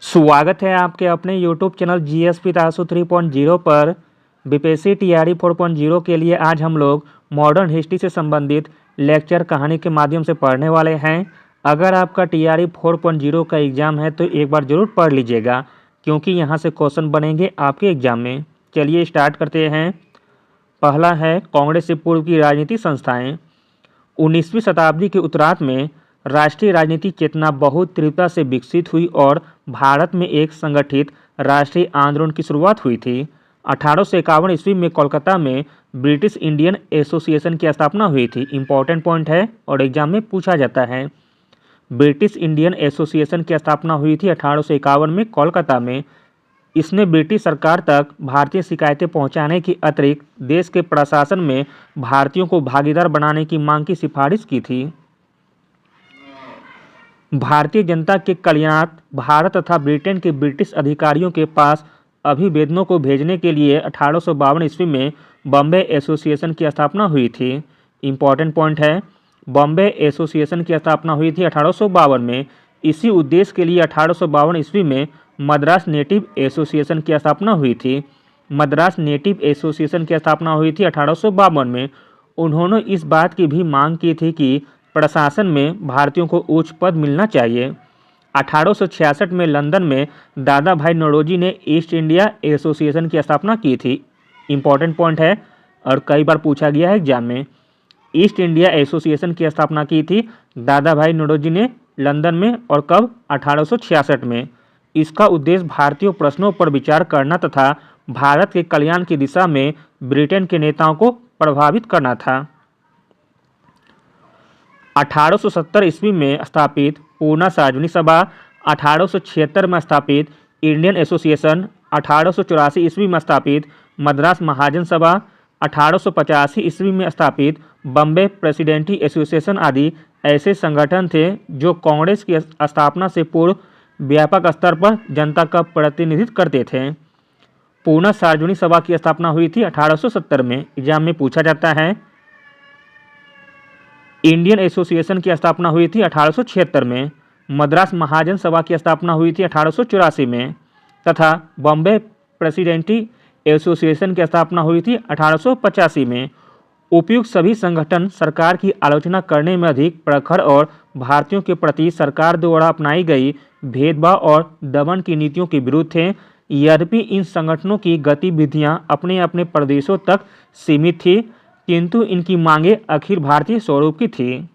स्वागत है आपके अपने YouTube चैनल जीएसपी तासु 3.0 पर। बीपीएससी टीआरई 4.0 के लिए आज हम लोग मॉडर्न हिस्ट्री से संबंधित लेक्चर कहानी के माध्यम से पढ़ने वाले हैं। अगर आपका टीआरई 4.0 का एग्ज़ाम है तो एक बार ज़रूर पढ़ लीजिएगा, क्योंकि यहाँ से क्वेश्चन बनेंगे आपके एग्ज़ाम में। चलिए स्टार्ट करते हैं। पहला है कांग्रेस से पूर्व की राजनीतिक संस्थाएँ। 19वीं शताब्दी के उत्तरार्ध में राष्ट्रीय राजनीतिक चेतना बहुत तीव्रता से विकसित हुई और भारत में एक संगठित राष्ट्रीय आंदोलन की शुरुआत हुई थी। 1851 ईस्वी में कोलकाता में ब्रिटिश इंडियन एसोसिएशन की स्थापना हुई थी। इंपॉर्टेंट पॉइंट है और एग्जाम में पूछा जाता है। ब्रिटिश इंडियन एसोसिएशन की स्थापना हुई थी 1851 में कोलकाता में। इसने ब्रिटिश सरकार तक भारतीय शिकायतें पहुंचाने की अतिरिक्त देश के प्रशासन में भारतीयों को भागीदार बनाने की मांग की सिफारिश की थी। भारतीय जनता के कल्याणार्थ भारत तथा ब्रिटेन के ब्रिटिश अधिकारियों के पास अभिवेदनों को भेजने के लिए 1852 ईस्वी में बॉम्बे एसोसिएशन की स्थापना हुई थी। इंपॉर्टेंट पॉइंट है, बॉम्बे एसोसिएशन की स्थापना हुई थी 1852 में। इसी उद्देश्य के लिए 1852 ईस्वी में मद्रास नेटिव एसोसिएशन की स्थापना हुई थी। मद्रास नेटिव एसोसिएशन की स्थापना हुई थी 1852 में। उन्होंने इस बात की भी मांग की थी कि प्रशासन में भारतीयों को उच्च पद मिलना चाहिए। 1866 में लंदन में दादा भाई नौरोजी ने ईस्ट इंडिया एसोसिएशन की स्थापना की थी। इंपॉर्टेंट पॉइंट है और कई बार पूछा गया है एग्जाम में। ईस्ट इंडिया एसोसिएशन की स्थापना की थी दादा भाई नौरोजी ने लंदन में, और कब? 1866 में। इसका उद्देश्य भारतीय प्रश्नों पर विचार करना तथा भारत के कल्याण की दिशा में ब्रिटेन के नेताओं को प्रभावित करना था। 1870 ईस्वी में स्थापित पूना सार्वजनिक सभा, 1876 में स्थापित इंडियन एसोसिएशन, 1884 ईस्वी में स्थापित मद्रास महाजन सभा, 1885 ईस्वी में स्थापित बॉम्बे प्रेसिडेंटी एसोसिएशन आदि ऐसे संगठन थे जो कांग्रेस की स्थापना से पूर्व व्यापक स्तर पर जनता का प्रतिनिधित्व करते थे। पूना सार्वजनिक सभा की स्थापना हुई थी 1870 में। एग्जाम में पूछा जाता है। इंडियन एसोसिएशन की स्थापना हुई थी 1876 में। मद्रास महाजन सभा की स्थापना हुई थी 1884 में तथा बॉम्बे प्रेसिडेंटी एसोसिएशन की स्थापना हुई थी 1885 में। उपयुक्त सभी संगठन सरकार की आलोचना करने में अधिक प्रखर और भारतीयों के प्रति सरकार द्वारा अपनाई गई भेदभाव और दमन की नीतियों के विरुद्ध थे। यद्यपि इन संगठनों की गतिविधियां अपने अपने प्रदेशों तक सीमित थी, किंतु इनकी मांगें अखिल भारतीय स्वरूप की थी।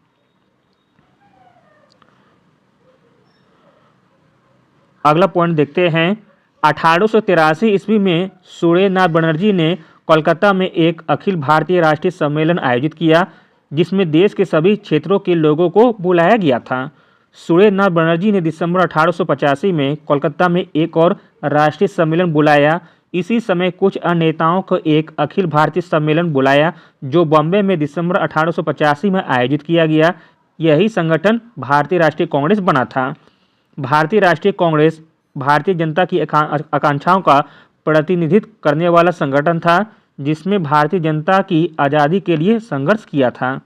अगला पॉइंट देखते हैं। 1883 ईस्वी में सूर्यनाथ बनर्जी ने कोलकाता में एक अखिल भारतीय राष्ट्रीय सम्मेलन आयोजित किया, जिसमें देश के सभी क्षेत्रों के लोगों को बुलाया गया था। सूर्यनाथ बनर्जी ने दिसंबर 1885 में कोलकाता में एक और राष्ट्रीय सम्मेलन बुलाया। इसी समय कुछ अन्य नेताओं को एक अखिल भारतीय सम्मेलन बुलाया, जो बॉम्बे में दिसंबर 1885 में आयोजित किया गया। यही संगठन भारतीय राष्ट्रीय कांग्रेस बना था। भारतीय राष्ट्रीय कांग्रेस भारतीय जनता की आकांक्षाओं का प्रतिनिधित्व करने वाला संगठन था, जिसमें भारतीय जनता की आज़ादी के लिए संघर्ष किया था।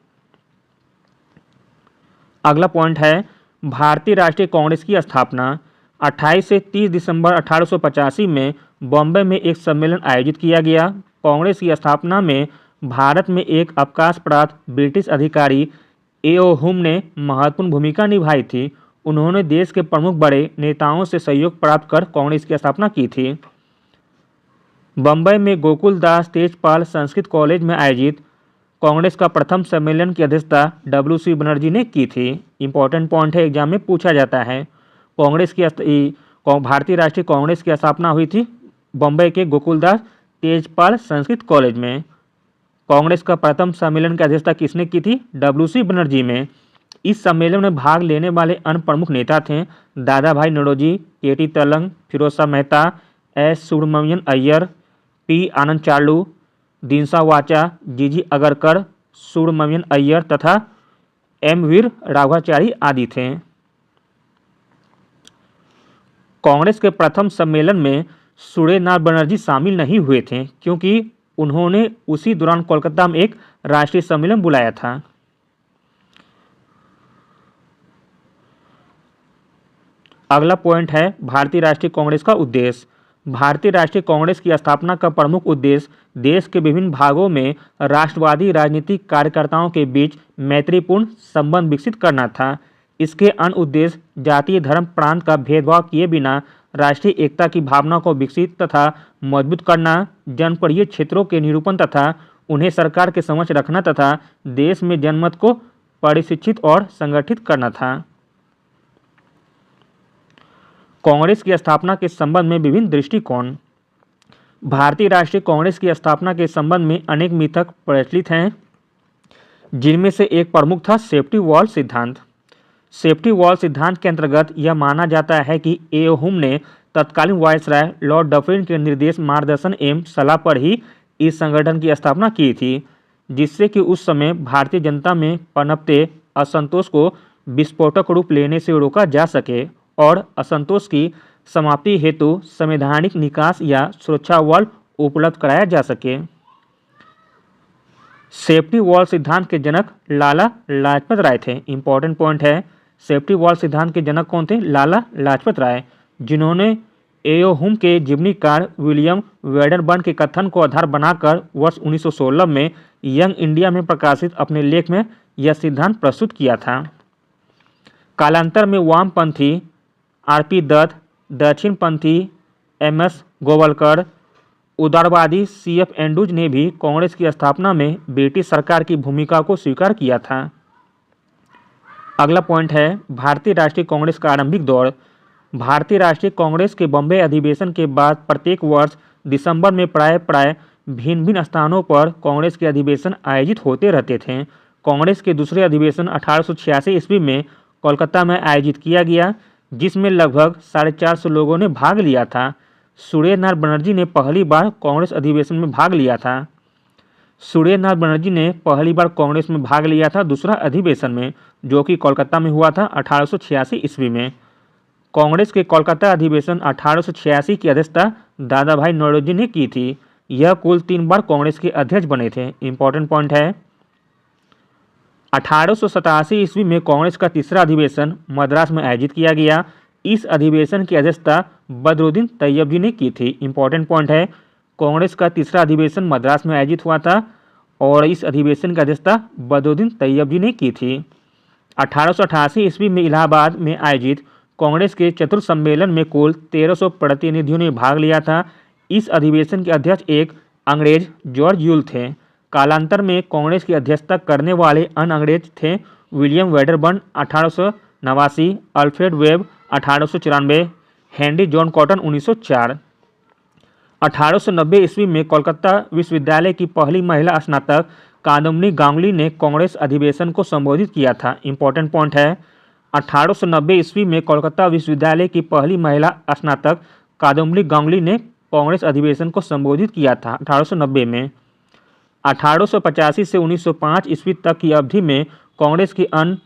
अगला पॉइंट है भारतीय राष्ट्रीय कांग्रेस की स्थापना। 28 से 30 दिसंबर 1885 में बॉम्बे में एक सम्मेलन आयोजित किया गया। कांग्रेस की स्थापना में भारत में एक अवकाश प्राप्त ब्रिटिश अधिकारी ए.ओ. हुम ने महत्वपूर्ण भूमिका निभाई थी। उन्होंने देश के प्रमुख बड़े नेताओं से सहयोग प्राप्त कर कांग्रेस की स्थापना की थी। बम्बई में गोकुलदास तेजपाल संस्कृत कॉलेज में आयोजित कांग्रेस का प्रथम सम्मेलन की अध्यक्षता W.C. बनर्जी ने की थी। इंपॉर्टेंट पॉइंट है, एग्जाम में पूछा जाता है। कांग्रेस की भारतीय राष्ट्रीय कांग्रेस की स्थापना हुई थी बम्बई के गोकुलदास तेजपाल संस्कृत कॉलेज में। कांग्रेस का प्रथम सम्मेलन की अध्यक्षता किसने की थी? W.C. बनर्जी में। इस सम्मेलन में भाग लेने वाले अन्य प्रमुख नेता थे दादा भाई Naoroji, K.T. तलंग, Firoz Shah Mehta, S. Subramaniam Iyer, P. आनंद चार्लू, दीनसा वाचा, G.G. अगरकर, सुब्रमण्यम अय्यर तथा M. वीर राघवाचारी आदि थे। कांग्रेस के प्रथम सम्मेलन में सूर्यनाथ बनर्जी शामिल नहीं हुए थे, क्योंकि उन्होंने उसी दौरान कोलकाता में एक राष्ट्रीय सम्मेलन बुलाया था। अगला पॉइंट है भारतीय राष्ट्रीय कांग्रेस का उद्देश्य। भारतीय राष्ट्रीय कांग्रेस की स्थापना का प्रमुख उद्देश्य देश के विभिन्न भागों में राष्ट्रवादी राजनीतिक कार्यकर्ताओं के बीच मैत्रीपूर्ण संबंध विकसित करना था। इसके अन्य उद्देश्य जातीय, धर्म, प्रांत का भेदभाव किए बिना राष्ट्रीय एकता की भावना को विकसित तथा मजबूत करना, जनप्रिय क्षेत्रों के निरूपण तथा उन्हें सरकार के समक्ष रखना तथा देश में जनमत को परिशिक्षित और संगठित करना था। कांग्रेस की स्थापना के संबंध में विभिन्न दृष्टिकोण। भारतीय राष्ट्रीय कांग्रेस की स्थापना के संबंध में अनेक मिथक प्रचलित हैं, जिनमें से एक प्रमुख था सेफ्टी वॉल सिद्धांत। सेफ्टी वॉल सिद्धांत के अंतर्गत यह माना जाता है कि ए.ओ. हुम ने तत्कालीन वायसराय लॉर्ड डफरिन के निर्देश, मार्गदर्शन एवं सलाह पर ही इस संगठन की स्थापना की थी, जिससे कि उस समय भारतीय जनता में पनपते असंतोष को विस्फोटक रूप लेने से रोका जा सके और असंतोष की समाप्ति हेतु संवैधानिक निकास या सुरक्षा वॉल उपलब्ध कराया जा सके। सेफ्टी वॉल सिद्धांत के जनक लाला लाजपत राय थे। इंपॉर्टेंट पॉइंट है, सेफ्टी वॉल सिद्धांत के जनक कौन थे? लाला लाजपत राय, जिन्होंने ए.ओ. हुम के जीवनीकार विलियम वेडरबर्न के कथन को आधार बनाकर वर्ष 1916 में यंग इंडिया में प्रकाशित अपने लेख में यह सिद्धांत प्रस्तुत किया था। कालांतर में वामपंथी आर.पी. दत्त, दक्षिणपंथी एम.एस. गोवलकर, उदारवादी सी.एफ. एंड्रूज ने भी कांग्रेस की स्थापना में ब्रिटिश सरकार की भूमिका को स्वीकार किया था। अगला पॉइंट है भारतीय राष्ट्रीय कांग्रेस का आरंभिक दौर। भारतीय राष्ट्रीय कांग्रेस के बॉम्बे अधिवेशन के बाद प्रत्येक वर्ष दिसंबर में प्राय भिन्न भिन्न स्थानों पर कांग्रेस के अधिवेशन आयोजित होते रहते थे। कांग्रेस के दूसरे अधिवेशन 1886 ईस्वी में कोलकाता में आयोजित किया गया, जिसमें लगभग 450 लोगों ने भाग लिया था। सुरेंद्रनाथ बनर्जी ने पहली बार कांग्रेस अधिवेशन में भाग लिया था। सुरेंद्रनाथ बनर्जी ने पहली बार कांग्रेस में भाग लिया था दूसरा अधिवेशन में, जो कि कोलकाता में हुआ था 1886 ईस्वी में। कांग्रेस के कोलकाता अधिवेशन 1886 की अध्यक्षता दादा भाई नौरोजी ने की थी। यह कुल 3 बार कांग्रेस के अध्यक्ष बने थे। इंपॉर्टेंट पॉइंट है 1887 ईस्वी में कांग्रेस का तीसरा अधिवेशन मद्रास में आयोजित किया गया। इस अधिवेशन की अध्यक्षता बदरुद्दीन तैयब जी ने की थी। इंपॉर्टेंट पॉइंट है कांग्रेस का तीसरा अधिवेशन मद्रास में आयोजित हुआ था और इस अधिवेशन की अध्यक्षता बदरुद्दीन तैयब जी ने की थी। 1888 ईस्वी में इलाहाबाद में आयोजित कांग्रेस के चतुर्थ सम्मेलन में कुल 1300 प्रतिनिधियों ने भाग लिया था। इस अधिवेशन के अध्यक्ष एक अंग्रेज जॉर्ज यूल थे। कालांतर में कांग्रेस की अध्यक्षता करने वाले अन्य अंग्रेज थे William Wedderburn 1889, Alfred web 1894, Henry John cotton 1904। 1890 ईस्वी में कोलकाता विश्वविद्यालय की पहली महिला स्नातक कादम्बिनी गांगुली ने कांग्रेस अधिवेशन को संबोधित किया था। इंपॉर्टेंट पॉइंट है 1890 ईस्वी में कोलकाता विश्वविद्यालय की पहली महिला स्नातक कादम्बिनी गांगुली ने कांग्रेस अधिवेशन को संबोधित किया था 1890 में। 1885 से 1905 ईस्वी तक की अवधि में कांग्रेस के अन्य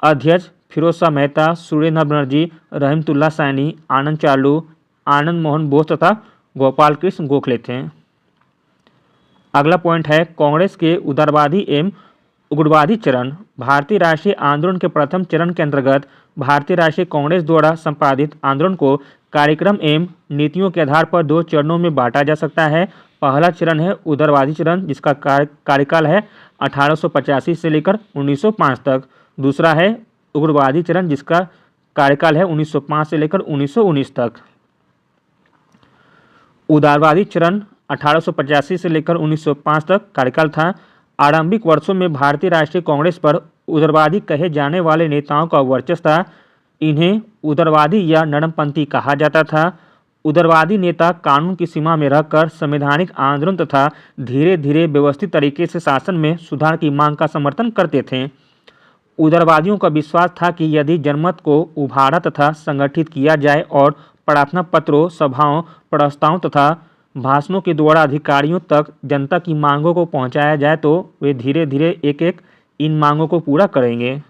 अध्यक्ष फिरोज शाह मेहता, सुरेंद्रनाथ बनर्जी, रहमतुल्लाह सैनी, आनंद चालू, आनंद मोहन बोस तथा गोपाल कृष्ण गोखले थे। अगला पॉइंट है कांग्रेस के उदारवादी एवं उग्रवादी चरण। भारतीय राष्ट्रीय आंदोलन के प्रथम चरण के अंतर्गत भारतीय राष्ट्रीय कांग्रेस द्वारा संपादित आंदोलन को कार्यक्रम एवं नीतियों के आधार पर 2 चरणों में बांटा जा सकता है। पहला चरण है उदारवादी चरण, जिसका कार्यकाल है 1885 से लेकर 1905 तक। दूसरा है उग्रवादी चरण, जिसका कार्यकाल है 1905 से लेकर 1919 तक। उदारवादी चरण 1885 से लेकर 1905 तक कार्यकाल था। आरंभिक वर्षों में भारतीय राष्ट्रीय कांग्रेस पर उदारवादी कहे जाने वाले नेताओं का वर्चस्व था। इन्हें उदारवादी या नरमपंथी कहा जाता था। उदारवादी नेता कानून की सीमा में रहकर संवैधानिक आंदोलन तथा धीरे धीरे व्यवस्थित तरीके से शासन में सुधार की मांग का समर्थन करते थे। उदारवादियों का विश्वास था कि यदि जनमत को उभारा तथा संगठित किया जाए और प्रार्थना पत्रों, सभाओं, प्रस्तावों तथा भाषणों के द्वारा अधिकारियों तक जनता की मांगों को पहुंचाया जाए तो वे धीरे धीरे एक एक इन मांगों को पूरा करेंगे।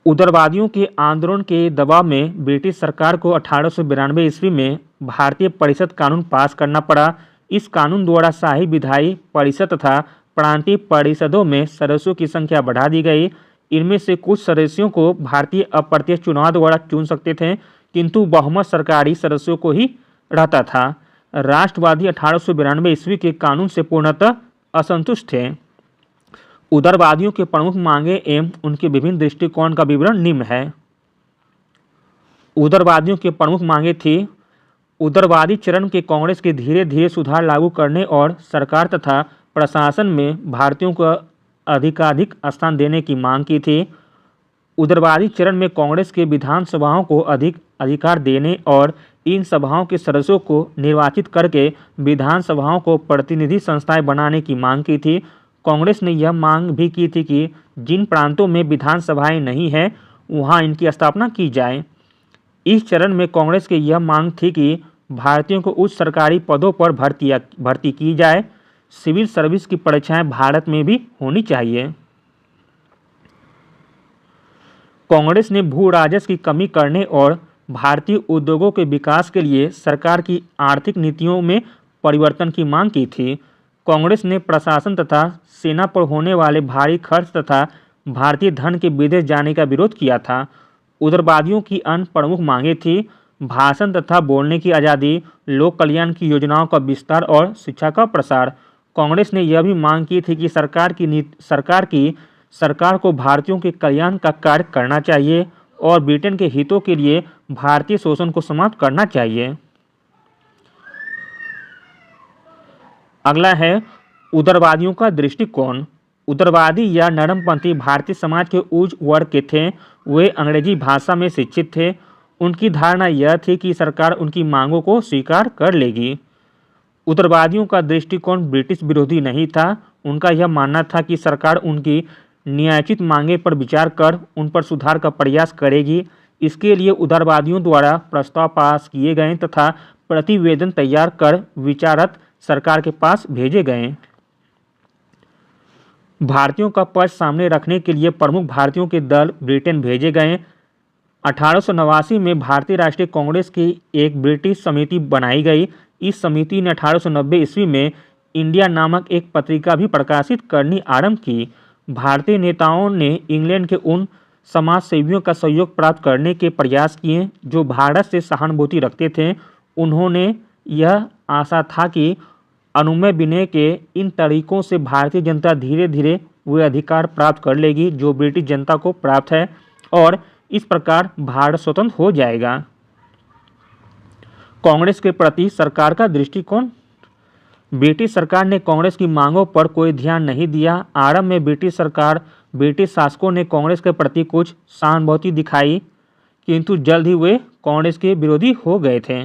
उदारवादियों के आंदोलन के दबाव में ब्रिटिश सरकार को 1892 ईस्वी में भारतीय परिषद कानून पास करना पड़ा। इस कानून द्वारा शाही विधायी परिषद तथा प्रांतीय परिषदों में सदस्यों की संख्या बढ़ा दी गई। इनमें से कुछ सदस्यों को भारतीय अप्रत्यक्ष चुनाव द्वारा चुन सकते थे, किंतु बहुमत सरकारी सदस्यों को ही रहता था। राष्ट्रवादी 1892 ईस्वी के कानून से पूर्णतः असंतुष्ट थे। उदारवादियों के प्रमुख मांगे एवं उनके विभिन्न दृष्टिकोण का विवरण निम्न है। उदारवादियों के प्रमुख मांगे थी उदारवादी चरण के कांग्रेस के धीरे धीरे सुधार लागू करने और सरकार तथा प्रशासन में भारतीयों को अधिकाधिक स्थान देने की मांग की थी। उदारवादी चरण में कांग्रेस के विधानसभाओं को अधिक अधिकार देने और इन सभाओं के सदस्यों को निर्वाचित करके विधानसभाओं को प्रतिनिधि संस्थाएं बनाने की मांग की थी। कांग्रेस ने यह मांग भी की थी कि जिन प्रांतों में विधानसभाएं नहीं हैं वहां इनकी स्थापना की जाए। इस चरण में कांग्रेस की यह मांग थी कि भारतीयों को उच्च सरकारी पदों पर भर्ती की जाए। सिविल सर्विस की परीक्षाएं भारत में भी होनी चाहिए। कांग्रेस ने भू राजस्व की कमी करने और भारतीय उद्योगों के विकास के लिए सरकार की आर्थिक नीतियों में परिवर्तन की मांग की थी। कांग्रेस ने प्रशासन तथा सेना पर होने वाले भारी खर्च तथा भारतीय धन के विदेश जाने का विरोध किया था। उदारवादियों की अन्य प्रमुख मांगें थी भाषण तथा बोलने की आज़ादी, लोक कल्याण की योजनाओं का विस्तार और शिक्षा का प्रसार। कांग्रेस ने यह भी मांग की थी कि सरकार को भारतीयों के कल्याण का कार्य करना चाहिए और ब्रिटेन के हितों के लिए भारतीय शोषण को समाप्त करना चाहिए। अगला है उदारवादियों का दृष्टिकोण। उदारवादी या नरमपंथी भारतीय समाज के उच्च वर्ग के थे। वे अंग्रेजी भाषा में शिक्षित थे। उनकी धारणा यह थी कि सरकार उनकी मांगों को स्वीकार कर लेगी। उदारवादियों का दृष्टिकोण ब्रिटिश विरोधी नहीं था। उनका यह मानना था कि सरकार उनकी न्यायोचित मांगे पर विचार कर उन पर सुधार का प्रयास करेगी। इसके लिए उदारवादियों द्वारा प्रस्ताव पास किए गए तथा प्रतिवेदन तैयार कर विचारक सरकार के पास भेजे गए। भारतीयों का पक्ष सामने रखने के लिए प्रमुख भारतीयों के दल ब्रिटेन भेजे गए। 1889 में भारतीय राष्ट्रीय कांग्रेस की एक ब्रिटिश समिति बनाई गई। इस समिति ने 1890 ईस्वी में इंडिया नामक एक पत्रिका भी प्रकाशित करनी आरंभ की। भारतीय नेताओं ने इंग्लैंड के उन समाज सेवियों का सहयोग प्राप्त करने के प्रयास किए जो भारत से सहानुभूति रखते थे। उन्होंने यह आशा था कि अनुमेय विनय के इन तरीकों से भारतीय जनता धीरे धीरे वे अधिकार प्राप्त कर लेगी जो ब्रिटिश जनता को प्राप्त है और इस प्रकार भारत स्वतंत्र हो जाएगा। कांग्रेस के प्रति सरकार का दृष्टिकोण। ब्रिटिश सरकार ने कांग्रेस की मांगों पर कोई ध्यान नहीं दिया। आरंभ में ब्रिटिश शासकों ने कांग्रेस के प्रति कुछ सहानुभूति दिखाई, किंतु जल्द ही वे कांग्रेस के विरोधी हो गए थे।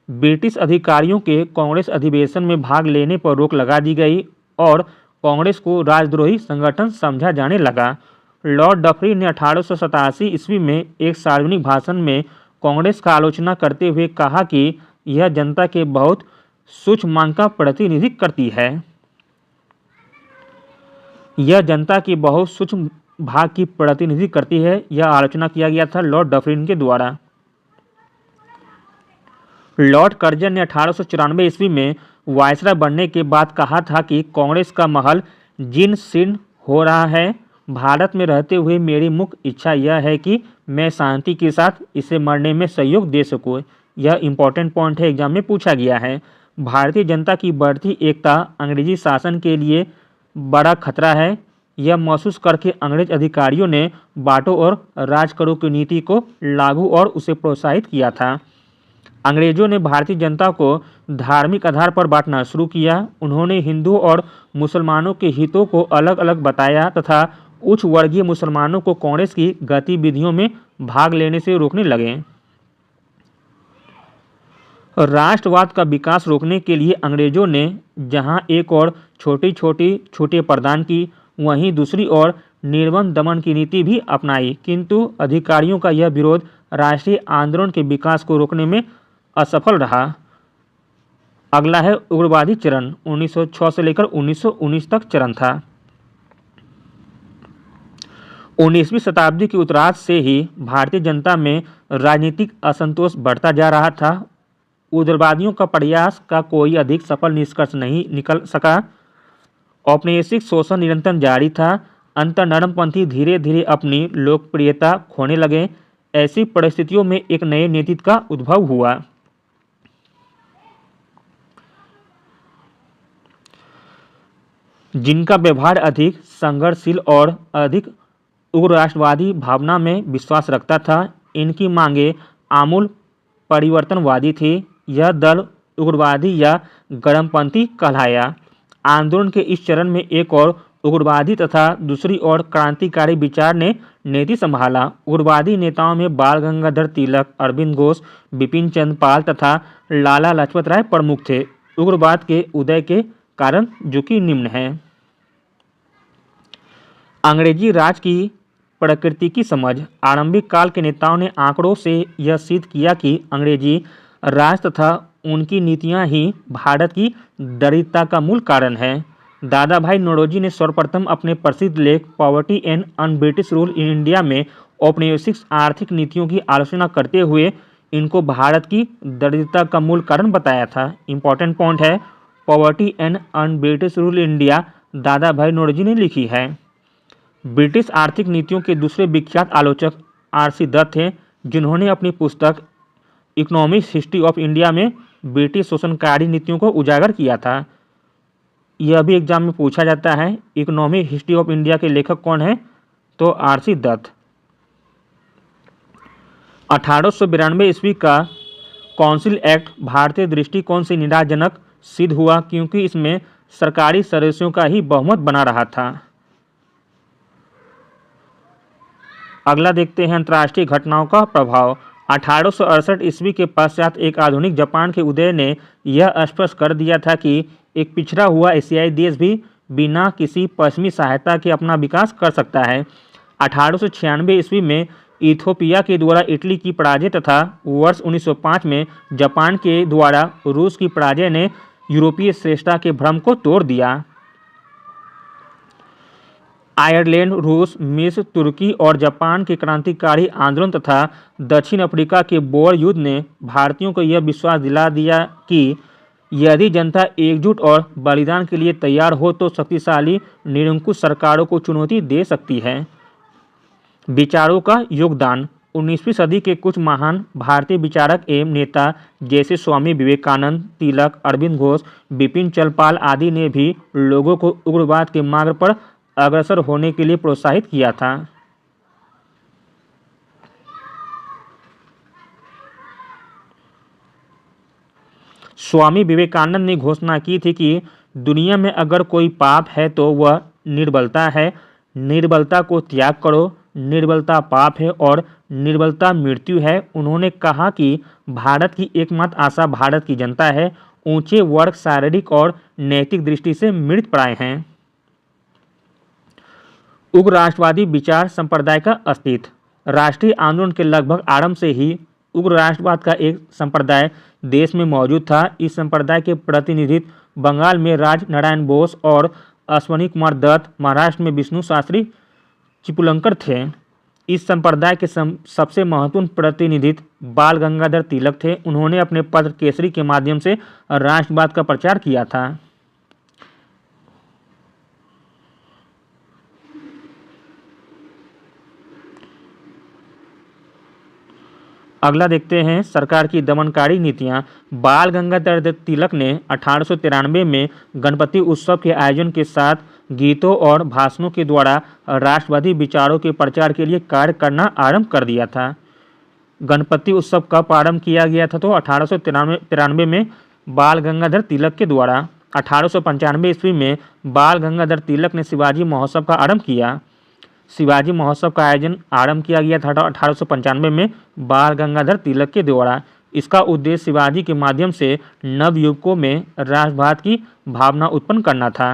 ब्रिटिश अधिकारियों के कांग्रेस अधिवेशन में भाग लेने पर रोक लगा दी गई और कांग्रेस को राजद्रोही संगठन समझा जाने लगा। लॉर्ड डफरी ने 1887 ईस्वी में एक सार्वजनिक भाषण में कांग्रेस का आलोचना करते हुए कहा कि यह जनता के बहुत सूक्ष्म मांग का प्रतिनिधित्व करती है। यह जनता की बहुत सूक्ष्म भाग की प्रतिनिधित्व करती है। यह आलोचना किया गया था लॉर्ड डफरिन के द्वारा। लॉर्ड कर्जन ने 1894 ईस्वी में वायसराय बनने के बाद कहा था कि कांग्रेस का महल जीर्ण शीर्ण हो रहा है। भारत में रहते हुए मेरी मुख्य इच्छा यह है कि मैं शांति के साथ इसे मरने में सहयोग दे सकूं। यह इंपॉर्टेंट पॉइंट है, एग्जाम में पूछा गया है। भारतीय जनता की बढ़ती एकता अंग्रेजी शासन के लिए बड़ा खतरा है। यह महसूस करके अंग्रेज अधिकारियों ने बांटो और राज करो की नीति को लागू और उसे प्रोत्साहित किया था। अंग्रेजों ने भारतीय जनता को धार्मिक आधार पर बांटना शुरू किया। उन्होंने हिंदुओं और मुसलमानों के हितों को अलग अलग बताया तथा उच्च वर्गीय मुसलमानों को कांग्रेस की गतिविधियों में भाग लेने से रोकने लगे। राष्ट्रवाद का विकास रोकने के लिए अंग्रेजों ने जहां एक और छोटी छूटें प्रदान की, वहीं दूसरी ओर निर्बंध दमन की नीति भी अपनाई, किंतु अधिकारियों का यह विरोध राष्ट्रीय आंदोलन के विकास को रोकने में असफल रहा। अगला है उग्रवादी चरण। 1906 से लेकर 1919 तक चरण था। 19वीं शताब्दी के उत्तरार्ध से ही भारतीय जनता में राजनीतिक असंतोष बढ़ता जा रहा था। उग्रवादियों का प्रयास का कोई अधिक सफल निष्कर्ष नहीं निकल सका। औपनिवेशिक शोषण निरंतर जारी था। अंतर नरमपंथी धीरे धीरे अपनी लोकप्रियता खोने लगे। ऐसी परिस्थितियों में एक नए नेतृत्व का उद्भव हुआ। जिनका व्यवहार अधिक संघर्षशील और अधिक उग्र राष्ट्रवादी भावना में विश्वास रखता था। इनकी मांगें आमूल परिवर्तनवादी थी। यह दल उग्रवादी या गर्मपंथी कहलाया। आंदोलन के इस चरण में एक और उग्रवादी तथा दूसरी ओर क्रांतिकारी विचार ने नेतृत्व संभाला। उग्रवादी नेताओं में बाल गंगाधर तिलक, अरविंद घोष, बिपिन चंद्र पाल तथा लाला लाजपत राय प्रमुख थे। उग्रवाद के उदय के कारण जो कि निम्न हैं। अंग्रेजी राज की प्रकृति की समझ। आरंभिक काल के नेताओं ने आंकड़ों से यह सिद्ध किया कि अंग्रेजी राज तथा उनकी नीतियां ही भारत की दरिद्रता का मूल कारण है। दादा भाई नौरोजी ने सर्वप्रथम अपने प्रसिद्ध लेख poverty and un British rule in India में औपनिवेशिक आर्थिक नीतियों की आलोचना करते हुए इनको भारत की दरिद्रता का मूल कारण बताया था। इंपॉर्टेंट पॉइंट है, poverty and un British rule in India दादा भाई नौरोजी ने लिखी है। ब्रिटिश आर्थिक नीतियों के दूसरे विख्यात आलोचक आर.सी. दत्त थे, जिन्होंने अपनी पुस्तक इकोनॉमिक हिस्ट्री ऑफ इंडिया में ब्रिटिश शोषणकारी नीतियों को उजागर किया था। यह भी एग्जाम में पूछा जाता है। इकोनॉमिक हिस्ट्री ऑफ इंडिया के लेखक कौन है? तो आर.सी. दत्त। 1892 ईस्वी का काउंसिल एक्ट भारतीय दृष्टिकोण से निराशाजनक सिद्ध हुआ, क्योंकि इसमें सरकारी सदस्यों का ही बहुमत बना रहा था। अगला देखते हैं अंतर्राष्ट्रीय घटनाओं का प्रभाव। 1868 ईस्वी के पश्चात एक आधुनिक जापान के उदय ने यह स्पष्ट कर दिया था कि एक पिछड़ा हुआ एशियाई देश भी बिना किसी पश्चिमी सहायता के अपना विकास कर सकता है। 1896 ईस्वी में इथोपिया के द्वारा इटली की पराजय तथा वर्ष 1905 में जापान के द्वारा रूस की पराजय ने यूरोपीय श्रेष्ठता के भ्रम को तोड़ दिया। आयरलैंड, रूस, मिस्र, तुर्की और जापान के क्रांतिकारी आंदोलन तथा दक्षिण अफ्रीका के बोअर युद्ध ने भारतीयों को यह विश्वास दिला दिया कि यदि जनता एकजुट और बलिदान के लिए तैयार हो तो शक्तिशाली निरंकुश सरकारों को चुनौती दे सकती है। विचारों का योगदान। 19वीं सदी के कुछ महान भारतीय विचारक एवं नेता जैसे स्वामी विवेकानंद, तिलक, अरविंद घोष, बिपिन चंद्र पाल आदि ने भी लोगों को उग्रवाद के मार्ग पर अग्रसर होने के लिए प्रोत्साहित किया था। स्वामी विवेकानंद ने घोषणा की थी कि दुनिया में अगर कोई पाप है तो वह निर्बलता है। निर्बलता को त्याग करो। निर्बलता पाप है और निर्बलता मृत्यु है। उन्होंने कहा कि भारत की एकमात्र आशा भारत की जनता है। ऊंचे वर्ग शारीरिक और नैतिक दृष्टि से मृतप्राय हैं। उग्र राष्ट्रवादी विचार संप्रदाय का अस्तित्व। राष्ट्रीय आंदोलन के लगभग आरंभ से ही उग्र राष्ट्रवाद का एक संप्रदाय देश में मौजूद था। इस संप्रदाय के प्रतिनिधित्व बंगाल में राज नारायण बोस और अश्वनी कुमार दत्त, महाराष्ट्र में विष्णु शास्त्री चिपलुंकर थे। इस संप्रदाय के सबसे महत्वपूर्ण प्रतिनिधित्व बाल गंगाधर तिलक थे। उन्होंने अपने पत्र केसरी के माध्यम से राष्ट्रवाद का प्रचार किया था। अगला देखते हैं सरकार की दमनकारी नीतियां। बाल गंगाधर तिलक ने 1893 में गणपति उत्सव के आयोजन के साथ गीतों और भाषणों के द्वारा राष्ट्रवादी विचारों के प्रचार के लिए कार्य करना आरंभ कर दिया था। गणपति उत्सव कब आरंभ किया गया था? तो 1893 में बाल गंगाधर तिलक के द्वारा। 1895 ईस्वी में बाल गंगाधर तिलक ने शिवाजी महोत्सव का आरंभ किया। शिवाजी महोत्सव का आयोजन आरंभ किया गया था 1895 में बाल गंगाधर तिलक के द्वारा। इसका उद्देश्य शिवाजी के माध्यम से नवयुवकों में राष्ट्रवाद की भावना उत्पन्न करना था।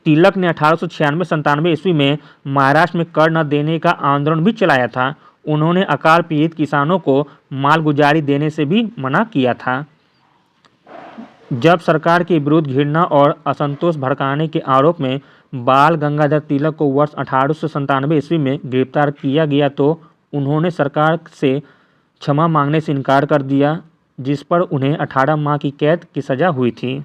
तिलक ने 1896-97 ईस्वी में महाराष्ट्र में कर न देने का आंदोलन भी चलाया था। उन्होंने अकाल पीड़ित किसानों को मालगुजारी देने से भी मना किया था। जब सरकार के विरुद्ध घृणा और असंतोष भड़काने के आरोप में बाल गंगाधर तिलक को वर्ष 1897 ईस्वी में गिरफ्तार किया गया तो उन्होंने सरकार से क्षमा मांगने से इनकार कर दिया, जिस पर उन्हें 18 माह की कैद की सज़ा हुई थी।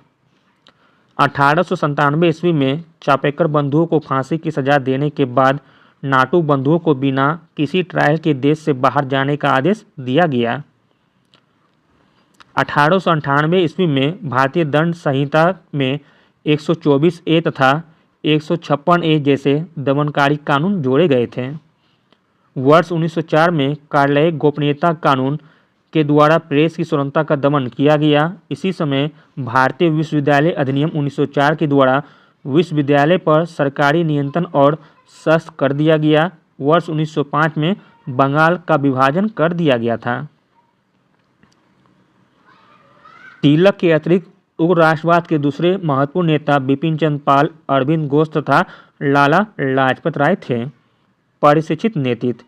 1897 ईस्वी में चापेकर बंधुओं को फांसी की सजा देने के बाद नाटू बंधुओं को बिना किसी ट्रायल के देश से बाहर जाने का आदेश दिया गया। 1898 ईस्वी में भारतीय दंड संहिता में 124 ए तथा 156 ए जैसे दमनकारी कानून जोड़े गए थे। वर्ष 1904 में कार्यालयिक गोपनीयता कानून के द्वारा प्रेस की स्वतंत्रता का दमन किया गया। इसी समय भारतीय विश्वविद्यालय अधिनियम 1904 के द्वारा विश्वविद्यालय पर सरकारी नियंत्रण और सख्त कर दिया गया। वर्ष 1905 में बंगाल का विभाजन कर दिया गया था। तिलक के अतिरिक्त उग्र राष्ट्रवाद के दूसरे महत्वपूर्ण नेता बिपिन चंद्र पाल, अरविंद घोष तथा लाला लाजपत राय थे। परिशिक्षित नेतृत्व।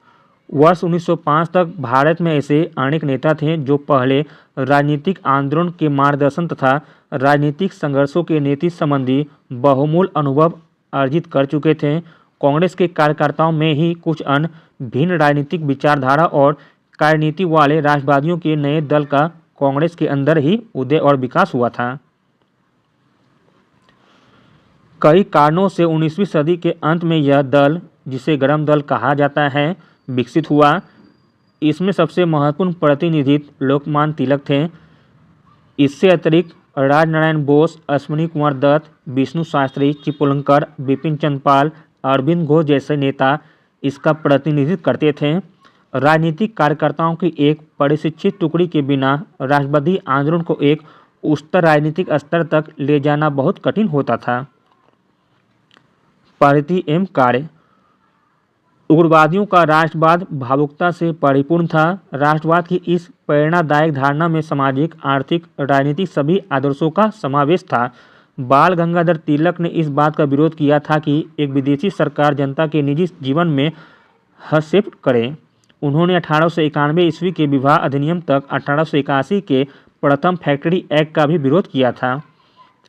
वर्ष 1905 तक भारत में ऐसे अनेक नेता थे जो पहले राजनीतिक आंदोलन के मार्गदर्शन तथा राजनीतिक संघर्षों के नीति संबंधी बहुमूल्य अनुभव अर्जित कर चुके थे। कांग्रेस के कार्यकर्ताओं में ही कुछ अन्य भिन्न राजनीतिक विचारधारा और कार्यनीति वाले राष्ट्रवादियों के नए दल का कांग्रेस के अंदर ही उदय और विकास हुआ था। कई कारणों से 19वीं सदी के अंत में यह दल, जिसे गरम दल कहा जाता है, विकसित हुआ। इसमें सबसे महत्वपूर्ण प्रतिनिधित्व लोकमान्य तिलक थे। इससे अतिरिक्त राजनारायण बोस, अश्विनी कुमार दत्त, विष्णु शास्त्री, चिपलूणकर, बिपिन चंद्र पाल, अरविंद घोष जैसे नेता इसका प्रतिनिधित्व करते थे। राजनीतिक कार्यकर्ताओं की एक परिशिक्षित टुकड़ी के बिना राष्ट्रवादी आंदोलन को एक उच्चतर राजनीतिक स्तर तक ले जाना बहुत कठिन होता था। परिधि एवं कार्य। उग्रवादियों का राष्ट्रवाद भावुकता से परिपूर्ण था। राष्ट्रवाद की इस प्रेरणादायक धारणा में सामाजिक, आर्थिक, राजनीतिक सभी आदर्शों का समावेश था। बाल गंगाधर तिलक ने इस बात का विरोध किया था कि एक विदेशी सरकार जनता के निजी जीवन में हस्तक्षेप करे। उन्होंने 1891 ईस्वी के विवाह अधिनियम तक 1881 के प्रथम फैक्ट्री एक्ट का भी विरोध किया था।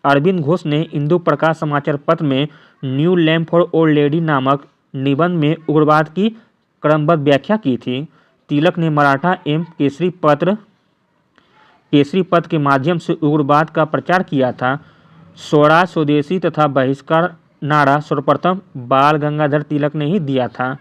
अरविंद घोष ने हिंदू प्रकाश समाचार पत्र में new lamp for old lady नामक निबंध में उग्रवाद की क्रमबद्ध व्याख्या की थी। तिलक ने मराठा एवं केसरी पत्र के माध्यम से उग्रवाद का प्रचार किया था। स्वराज, स्वदेशी तथा बहिष्कार नारा सर्वप्रथम बाल गंगाधर तिलक ने ही दिया था।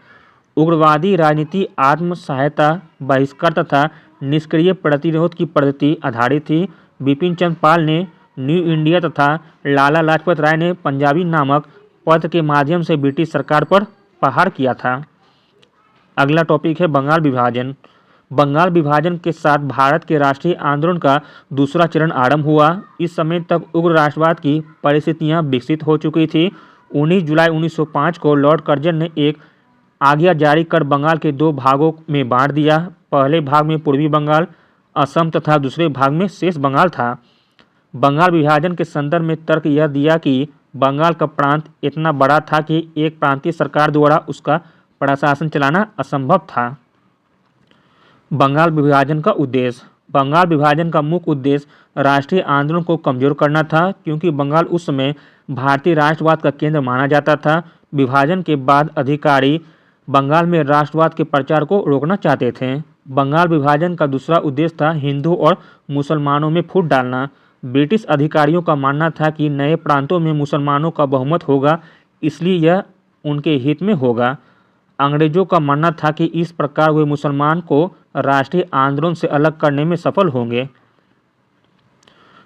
उग्रवादी राजनीति आत्म सहायता, बहिष्कार तथा निष्क्रिय प्रतिरोध की पद्धति आधारित थी। बिपिन चंद्र पाल ने न्यू इंडिया तथा लाला लाजपत राय ने पंजाबी नामक पत्र के माध्यम से ब्रिटिश सरकार पर प्रहार किया था। अगला टॉपिक है बंगाल विभाजन। बंगाल विभाजन के साथ भारत के राष्ट्रीय आंदोलन का दूसरा चरण आरंभ हुआ। इस समय तक उग्र राष्ट्रवाद की परिस्थितियां विकसित हो चुकी थी। 19 जुलाई 1905 को लॉर्ड कर्जन ने एक आज्ञा जारी कर बंगाल के दो भागों में बांट दिया। पहले भाग में पूर्वी बंगाल, असम तथा दूसरे भाग में शेष बंगाल था। बंगाल विभाजन के संदर्भ में तर्क यह दिया कि बंगाल का प्रांत इतना बड़ा था कि एक प्रांतीय सरकार द्वारा उसका प्रशासन चलाना असंभव था। बंगाल विभाजन का उद्देश्य। बंगाल विभाजन का मुख्य उद्देश्य राष्ट्रीय आंदोलन को कमजोर करना था, क्योंकि बंगाल उस समय भारतीय राष्ट्रवाद का केंद्र माना जाता था। विभाजन के बाद अधिकारी बंगाल में राष्ट्रवाद के प्रचार को रोकना चाहते थे। बंगाल विभाजन का दूसरा उद्देश्य था हिंदू और मुसलमानों में फूट डालना। ब्रिटिश अधिकारियों का मानना था कि नए प्रांतों में मुसलमानों का बहुमत होगा, इसलिए यह उनके हित में होगा। अंग्रेजों का मानना था कि इस प्रकार वे मुसलमान को राष्ट्रीय आंदोलन से अलग करने में सफल होंगे।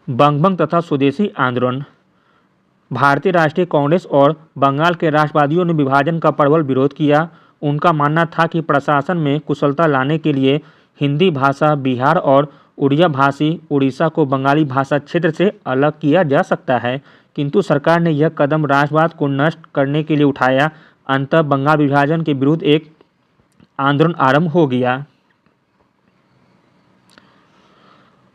बंगभंग तथा स्वदेशी आंदोलन। भारतीय राष्ट्रीय कांग्रेस और बंगाल के राष्ट्रवादियों ने विभाजन का प्रबल विरोध किया। उनका मानना था कि प्रशासन में कुशलता लाने के लिए हिंदी भाषा बिहार और उड़िया भाषी उड़ीसा को बंगाली भाषा क्षेत्र से अलग किया जा सकता है, किंतु सरकार ने यह कदम राष्ट्रवाद को नष्ट करने के लिए उठाया। अंततः बंगाल विभाजन के विरुद्ध एक आंदोलन आरंभ हो गया।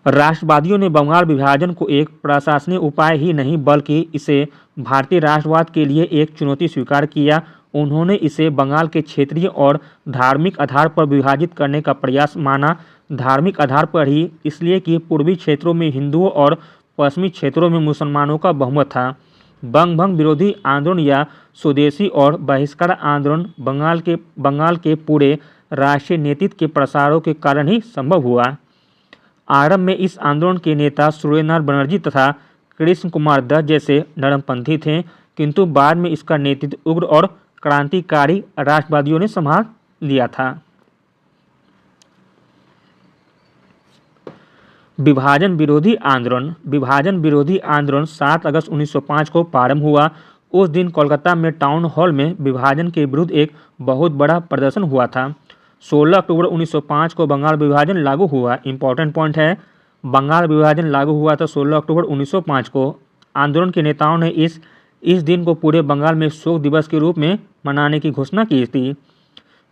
राष्ट्रवादियों ने बंगाल विभाजन को एक प्रशासनिक उपाय ही नहीं बल्कि इसे भारतीय राष्ट्रवाद के लिए एक चुनौती स्वीकार किया। उन्होंने इसे बंगाल के क्षेत्रीय और धार्मिक आधार पर विभाजित करने का प्रयास माना। धार्मिक आधार पर ही इसलिए कि पूर्वी क्षेत्रों में हिंदुओं और पश्चिमी क्षेत्रों में मुसलमानों का बहुमत था। बंगभंग विरोधी आंदोलन या स्वदेशी और बहिष्कार आंदोलन बंगाल के पूरे राष्ट्रीय नेतृत्व के प्रसारों के कारण ही संभव हुआ। आरंभ में इस आंदोलन के नेता सूर्यनारायण बनर्जी तथा कृष्ण कुमार दत्त जैसे नरमपंथी थे, किंतु बाद में इसका नेतृत्व उग्र और क्रांतिकारी राष्ट्रवादियों ने संभाल लिया था। विभाजन विरोधी आंदोलन। विभाजन विरोधी आंदोलन 7 अगस्त 1905 को प्रारंभ हुआ। उस दिन कोलकाता में टाउन हॉल में विभाजन के विरुद्ध एक बहुत बड़ा प्रदर्शन हुआ था। 16 अक्टूबर 1905 को बंगाल विभाजन लागू हुआ। इंपॉर्टेंट पॉइंट है, बंगाल विभाजन लागू हुआ था 16 अक्टूबर 1905 को। आंदोलन के नेताओं ने इस दिन को पूरे बंगाल में शोक दिवस के रूप में मनाने की घोषणा की थी।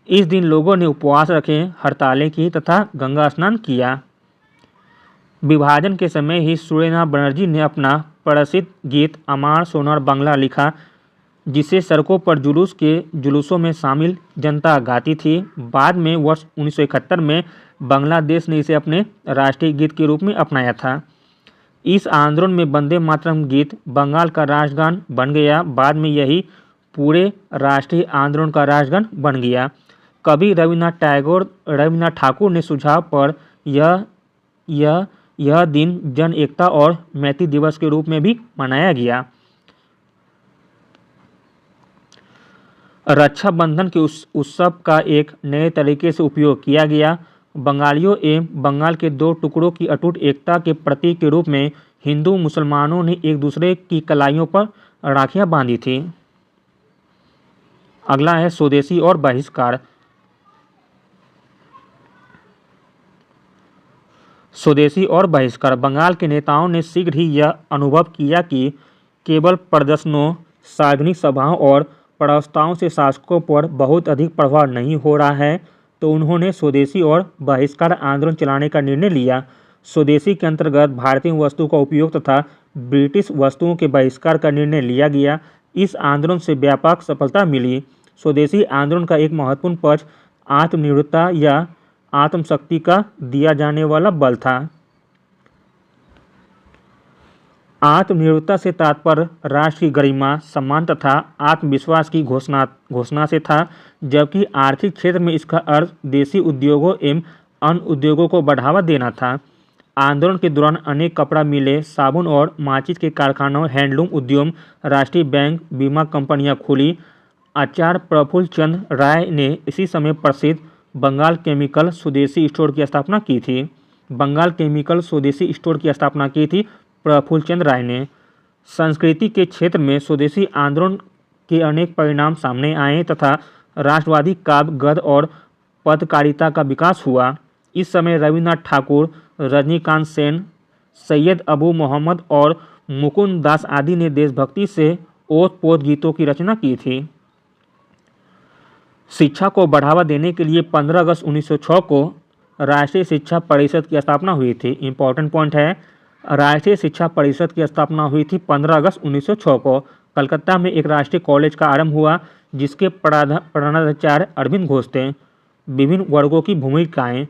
इस दिन लोगों ने उपवास रखे, हड़तालें की तथा गंगा स्नान किया। विभाजन के समय ही सूर्यनाथ बनर्जी ने अपना प्रसिद्ध गीत अमार सोनार बांग्ला लिखा, जिसे सड़कों पर जुलूसों में शामिल जनता गाती थी। बाद में वर्ष 1971 में बांग्लादेश ने इसे अपने राष्ट्रीय गीत के रूप में अपनाया था। इस आंदोलन में वंदे मातरम गीत बंगाल का राष्ट्रगान बन गया। बाद में यही पूरे राष्ट्रीय आंदोलन का राष्ट्रगान बन गया। कवि रविन्द्रनाथ ठाकुर ने सुझाव पर यह दिन जन एकता और मैत्री दिवस के रूप में भी मनाया गया। रक्षाबंधन के उत्सव का एक नए तरीके से उपयोग किया गया। बंगालियों एवं बंगाल के दो टुकड़ों की अटूट एकता के प्रतीक के रूप में हिंदू मुसलमानों ने एक दूसरे की कलाइयों पर राखियां बांधी थी। अगला है स्वदेशी और बहिष्कार। स्वदेशी और बहिष्कार। बंगाल के नेताओं ने शीघ्र ही यह अनुभव किया कि केवल प्रदर्शनों, सार्वजनिक सभाओं और प्रस्तावों से शासकों पर बहुत अधिक प्रभाव नहीं हो रहा है, तो उन्होंने स्वदेशी और बहिष्कार आंदोलन चलाने का निर्णय लिया। स्वदेशी के अंतर्गत भारतीय वस्तु का उपयोग तथा ब्रिटिश वस्तुओं के बहिष्कार का निर्णय लिया गया। इस आंदोलन से व्यापक सफलता मिली। स्वदेशी आंदोलन का एक महत्वपूर्ण पक्ष आत्मनिर्भरता या आत्मशक्ति का दिया जाने वाला बल था। आत्मनिर्भरता से तात्पर्य राष्ट्र की गरिमा, सम्मान तथा आत्मविश्वास की घोषणा से था, जबकि आर्थिक क्षेत्र में इसका अर्थ देसी उद्योगों एवं अन्य उद्योगों को बढ़ावा देना था। आंदोलन के दौरान अनेक कपड़ा मिलें, साबुन और माचिस के कारखानों, हैंडलूम उद्योग, राष्ट्रीय बैंक, बीमा कंपनियां खुली। आचार्य प्रफुल्ल चंद्र राय ने इसी समय प्रसिद्ध बंगाल केमिकल स्वदेशी स्टोर की स्थापना की थी। बंगाल केमिकल स्वदेशी स्टोर की स्थापना की थी प्रफुल्ल चंद्र राय ने। संस्कृति के क्षेत्र में स्वदेशी आंदोलन के अनेक परिणाम सामने आए तथा राष्ट्रवादी काव्य, गद्य और पत्रकारिता का विकास हुआ। इस समय रविन्द्रनाथ ठाकुर, रजनीकांत सेन, सैयद अबू मोहम्मद और मुकुंद दास आदि ने देशभक्ति से ओत-पोत गीतों की रचना की थी। शिक्षा को बढ़ावा देने के लिए 15 अगस्त 1906 को राष्ट्रीय शिक्षा परिषद की स्थापना हुई थी। इंपॉर्टेंट पॉइंट है, राष्ट्रीय शिक्षा परिषद की स्थापना हुई थी 15 अगस्त 1906 को। कलकत्ता में एक राष्ट्रीय कॉलेज का आरंभ हुआ, जिसके प्रधानाचार्य अरविंद घोष थे। विभिन्न वर्गों की भूमिकाएं।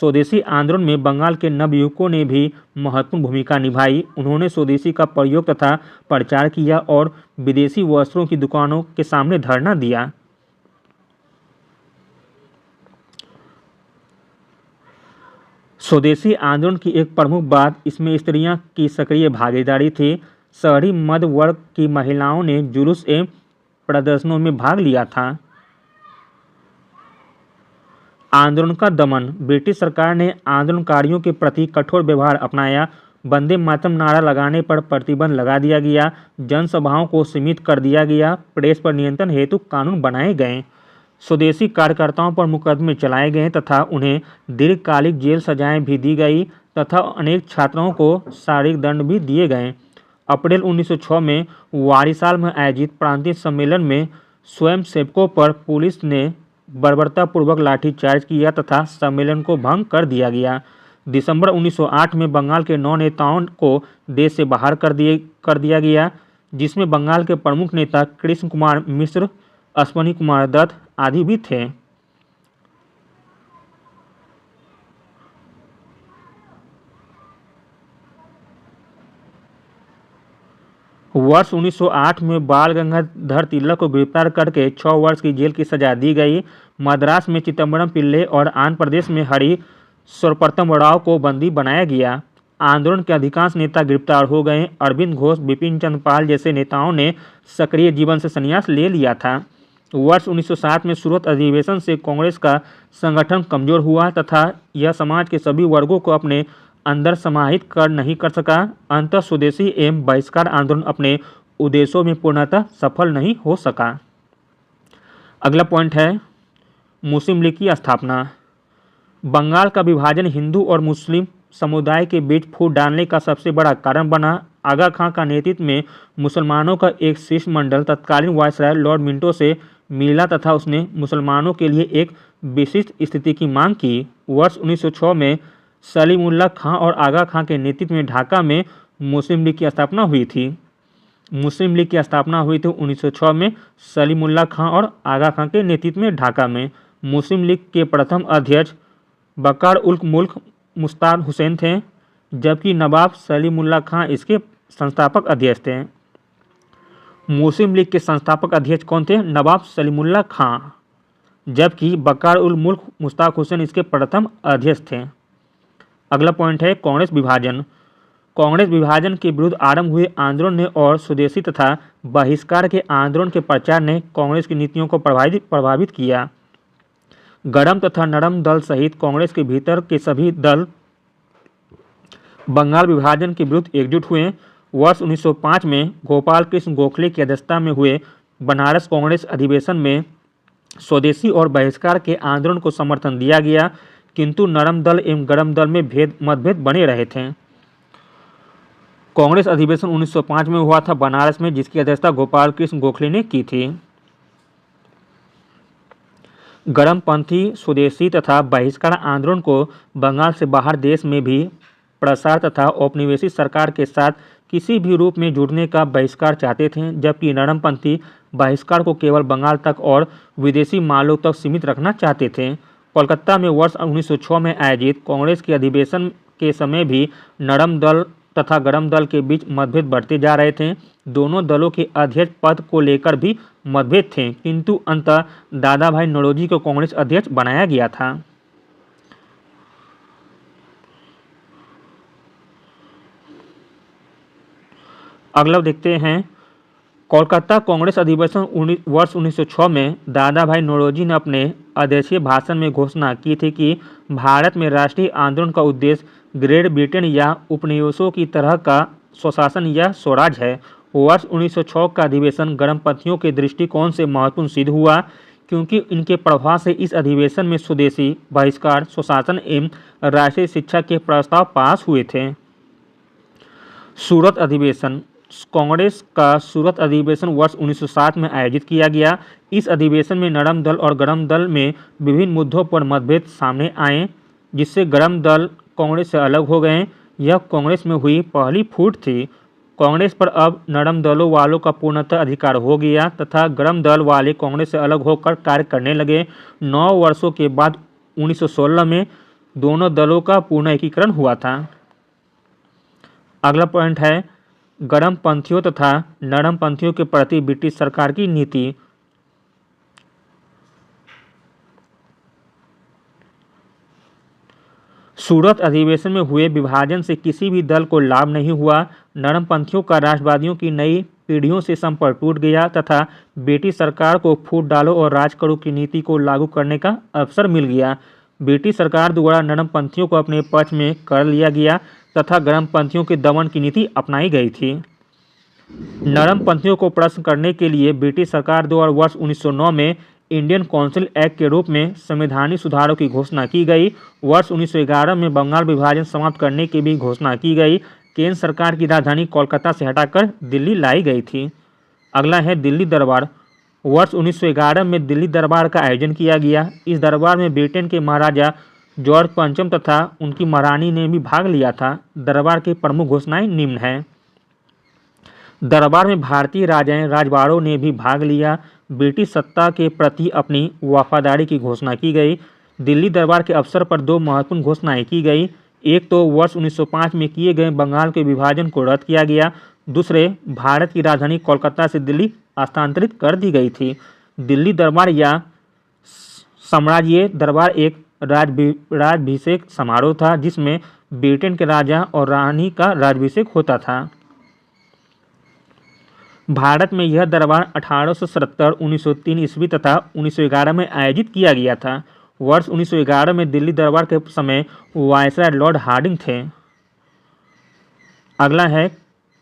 स्वदेशी आंदोलन में बंगाल के नवयुवकों ने भी महत्वपूर्ण भूमिका निभाई। उन्होंने स्वदेशी का प्रयोग तथा प्रचार किया और विदेशी वस्त्रों की दुकानों के सामने धरना दिया। स्वदेशी आंदोलन की एक प्रमुख बात इसमें स्त्रियों की सक्रिय भागीदारी थी। शहरी मध्य वर्ग की महिलाओं ने जुलूस एवं प्रदर्शनों में भाग लिया था। आंदोलन का दमन। ब्रिटिश सरकार ने आंदोलनकारियों के प्रति कठोर व्यवहार अपनाया। वंदे मातरम नारा लगाने पर प्रतिबंध लगा दिया गया। जनसभाओं को सीमित कर दिया गया। प्रेस पर नियंत्रण हेतु कानून बनाए गए। स्वदेशी कार्यकर्ताओं पर मुकदमे चलाए गए तथा उन्हें दीर्घकालिक जेल सजाएं भी दी गई तथा अनेक छात्रों को शारीरिक दंड भी दिए गए। अप्रैल 1906 में वारिसाल में आयोजित प्रांतीय सम्मेलन में स्वयंसेवकों पर पुलिस ने बर्बरतापूर्वक लाठीचार्ज किया तथा सम्मेलन को भंग कर दिया गया। दिसंबर 1908 में बंगाल के 9 नेताओं को देश से बाहर कर दिया गया, जिसमें बंगाल के प्रमुख नेता कृष्ण कुमार मिश्र, अश्वनी कुमार दत्त आदि भी थे। वर्ष 1908 में बाल गंगाधर तिलक को गिरफ्तार करके 6 वर्ष की जेल की सजा दी गई। मद्रास में चिदम्बरम पिल्ले और आंध्र प्रदेश में हरि सर्वप्रथम राव को बंदी बनाया गया। आंदोलन के अधिकांश नेता गिरफ्तार हो गए। अरविंद घोष, बिपिन चंद्र पाल जैसे नेताओं ने सक्रिय जीवन से संन्यास ले लिया था। वर्ष 1907 में सूरत अधिवेशन से कांग्रेस का संगठन कमजोर हुआ तथा यह समाज के सभी वर्गों को अपने अंदर समाहित नहीं कर सका। अंततः स्वदेशी एवं बहिष्कार आंदोलन अपने उद्देश्यों में पूर्णतः सफल नहीं हो सका। अगला पॉइंट है मुस्लिम लीग की स्थापना। बंगाल का विभाजन हिंदू और मुस्लिम समुदाय के बीच फूट डालने का सबसे बड़ा कारण बना। आगा खां का नेतृत्व में मुसलमानों का एक शिष्टमंडल तत्कालीन वायसराय लॉर्ड मिंटो से मिला तथा उसने मुसलमानों के लिए एक विशिष्ट स्थिति की मांग की। वर्ष 1906 में सलीमुल्लाह खां और आगा खां के नेतृत्व में ढाका में मुस्लिम लीग की स्थापना हुई थी। मुस्लिम लीग की स्थापना हुई थी 1906 में सलीमुल्लाह खां और आगा खां के नेतृत्व में ढाका में। मुस्लिम लीग के प्रथम अध्यक्ष बकार उल मुल्क मुश्ताक हुसैन थे, जबकि नवाब सलीमुल्लाह खां इसके संस्थापक अध्यक्ष थे। मुस्लिम लीग के संस्थापक अध्यक्ष कौन थे? नवाब सलीमुल्लाह खां, जबकि बकार उल मुल्क मुश्ताक हुसैन इसके प्रथम अध्यक्ष थे। अगला पॉइंट है कांग्रेस विभाजन। कांग्रेस विभाजन के विरुद्ध आरंभ हुए आंदोलन ने और स्वदेशी तथा बहिष्कार के आंदोलन के प्रचार ने कांग्रेस की नीतियों को प्रभावित किया। गरम तथा नरम दल सहित कांग्रेस के भीतर के सभी दल बंगाल विभाजन के विरुद्ध एकजुट हुए। वर्ष 1905 में गोपाल कृष्ण गोखले की अध्यक्षता में हुए बनारस कांग्रेस अधिवेशन में स्वदेशी और बहिष्कार के आंदोलन को समर्थन दिया गया, किंतु नरम दल एवं गरम दल में मतभेद बने रहे थे। कांग्रेस अधिवेशन 1905 में हुआ था बनारस में, जिसकी अध्यक्षता गोपाल कृष्ण गोखले ने की थी। गरमपंथी स्वदेशी तथा बहिष्कार आंदोलन को बंगाल से बाहर देश में भी प्रसार तथा औपनिवेशिक सरकार के साथ किसी भी रूप में जुड़ने का बहिष्कार चाहते थे, जबकि नरमपंथी बहिष्कार को केवल बंगाल तक और विदेशी मालों तक सीमित रखना चाहते थे। कोलकाता में वर्ष 1906 में आयोजित कांग्रेस के अधिवेशन के समय भी नरम दल तथा गरम दल के बीच मतभेद बढ़ते जा रहे थे। दोनों दलों के अध्यक्ष पद को लेकर भी मतभेद थे, किंतु अंततः दादा भाई नौरोजी को कांग्रेस अध्यक्ष बनाया गया था। अगला देखते हैं कोलकाता कांग्रेस अधिवेशन वर्ष 1906 में दादा भाई नौरोजी ने अपने अध्यक्षीय भाषण में घोषणा की थी कि भारत में राष्ट्रीय आंदोलन का उद्देश्य ग्रेट ब्रिटेन या उपनिवेशों की तरह का स्वशासन या स्वराज है। वर्ष 1906 का अधिवेशन गरमपंथियों के दृष्टिकोण से महत्वपूर्ण सिद्ध हुआ, क्योंकि इनके प्रभाव से इस अधिवेशन में स्वदेशी बहिष्कार, स्वशासन एवं राष्ट्रीय शिक्षा के प्रस्ताव पास हुए थे। सूरत अधिवेशन। कांग्रेस का सूरत अधिवेशन वर्ष 1907 में आयोजित किया गया। इस अधिवेशन में नरम दल और गरम दल में विभिन्न मुद्दों पर मतभेद सामने आए, जिससे गरम दल कांग्रेस से अलग हो गए। यह कांग्रेस में हुई पहली फूट थी। कांग्रेस पर अब नरम दलों वालों का पूर्णतः अधिकार हो गया तथा गरम दल वाले कांग्रेस से अलग होकर कार्य करने लगे। 9 वर्षों के बाद 1916 में दोनों दलों का पूर्ण एकीकरण हुआ था। अगला पॉइंट है गरम पंथियों तथा नरम पंथियों के प्रति ब्रिटिश सरकार की नीति। सूरत अधिवेशन में हुए विभाजन से किसी भी दल को लाभ नहीं हुआ। नरम पंथियों का राष्ट्रवादियों की नई पीढ़ियों से संपर्क टूट गया तथा ब्रिटिश सरकार को फूट डालो और राज करो की नीति को लागू करने का अवसर मिल गया। ब्रिटिश सरकार द्वारा नरम पंथियों को अपने पक्ष में कर लिया गया तथा गरम पंथियों के दमन की नीति अपनाई गई थी। नरम पंथियों को प्रश्न करने के लिए ब्रिटिश सरकार द्वारा वर्ष 1909 में इंडियन काउंसिल एक्ट के रूप में संवैधानिक सुधारों की घोषणा की गई। वर्ष 1911 में बंगाल विभाजन समाप्त करने की भी घोषणा की गई। केंद्र सरकार की राजधानी कोलकाता से हटाकर दिल्ली लाई गई थी। अगला है दिल्ली दरबार। वर्ष 1911 में दिल्ली दरबार का आयोजन किया गया। इस दरबार में ब्रिटेन के महाराजा जॉर्ज पंचम तथा उनकी महारानी ने भी भाग लिया था। दरबार की प्रमुख घोषणाएं निम्न हैं। दरबार में भारतीय राजाएं राजवाड़ों ने भी भाग लिया। ब्रिटिश सत्ता के प्रति अपनी वफादारी की घोषणा की गई। दिल्ली दरबार के अवसर पर 2 महत्वपूर्ण घोषणाएं की गई। एक तो वर्ष 1905 में किए गए बंगाल के विभाजन को रद्द किया गया। दूसरे, भारत की राजधानी कोलकाता से दिल्ली स्थानांतरित कर दी गई थी। दिल्ली दरबार या साम्राज्यीय दरबार एक राज्याभिषेक समारोह था, जिसमें ब्रिटेन के राजा और रानी का राज्याभिषेक होता था। भारत में यह दरबार 1877, 1903 ईस्वी तथा 1911 में आयोजित किया गया था। वर्ष 1911 में दिल्ली दरबार के समय वायसराय लॉर्ड हार्डिंग थे। अगला है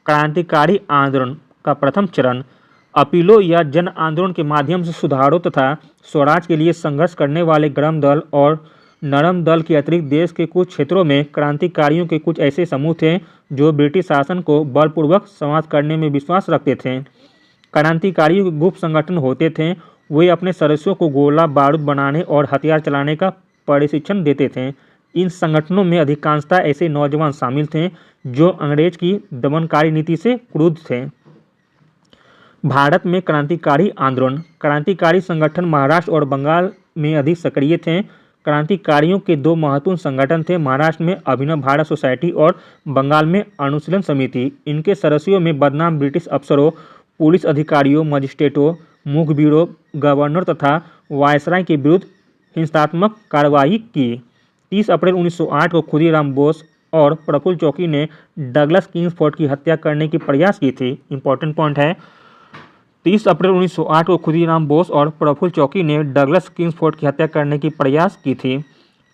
क्रांतिकारी आंदोलन का प्रथम चरण। अपीलों या जन आंदोलन के माध्यम से सुधारों तथा स्वराज के लिए संघर्ष करने वाले गर्म दल और नरम दल के अतिरिक्त देश के कुछ क्षेत्रों में क्रांतिकारियों के कुछ ऐसे समूह थे जो ब्रिटिश शासन को बलपूर्वक समाप्त करने में विश्वास रखते थे। क्रांतिकारियों के गुप्त संगठन होते थे। वे अपने सदस्यों को गोला बारूद बनाने और हथियार चलाने का प्रशिक्षण देते थे। इन संगठनों में अधिकांशतः ऐसे नौजवान शामिल थे जो अंग्रेज की दमनकारी नीति से क्रुद्ध थे। भारत में क्रांतिकारी आंदोलन। क्रांतिकारी संगठन महाराष्ट्र और बंगाल में अधिक सक्रिय थे। क्रांतिकारियों के दो महत्वपूर्ण संगठन थे, महाराष्ट्र में अभिनव भारत सोसाइटी और बंगाल में अनुशीलन समिति। इनके सदस्यों में बदनाम ब्रिटिश अफसरों, पुलिस अधिकारियों, मजिस्ट्रेटों, मुखबिरों, गवर्नर तथा वायसराय के विरुद्ध हिंसात्मक कार्रवाई की। 30 अप्रैल 1908 को खुदीराम बोस और प्रफुल्ल चौकी ने डगलस किंग्सफोर्ड की हत्या करने की प्रयास की थी। इंपॉर्टेंट पॉइंट है, 30 अप्रैल 1908 को खुदीराम बोस और प्रफुल्ल चौकी ने डगलस किंग्सफोर्ड की हत्या करने की प्रयास की थी।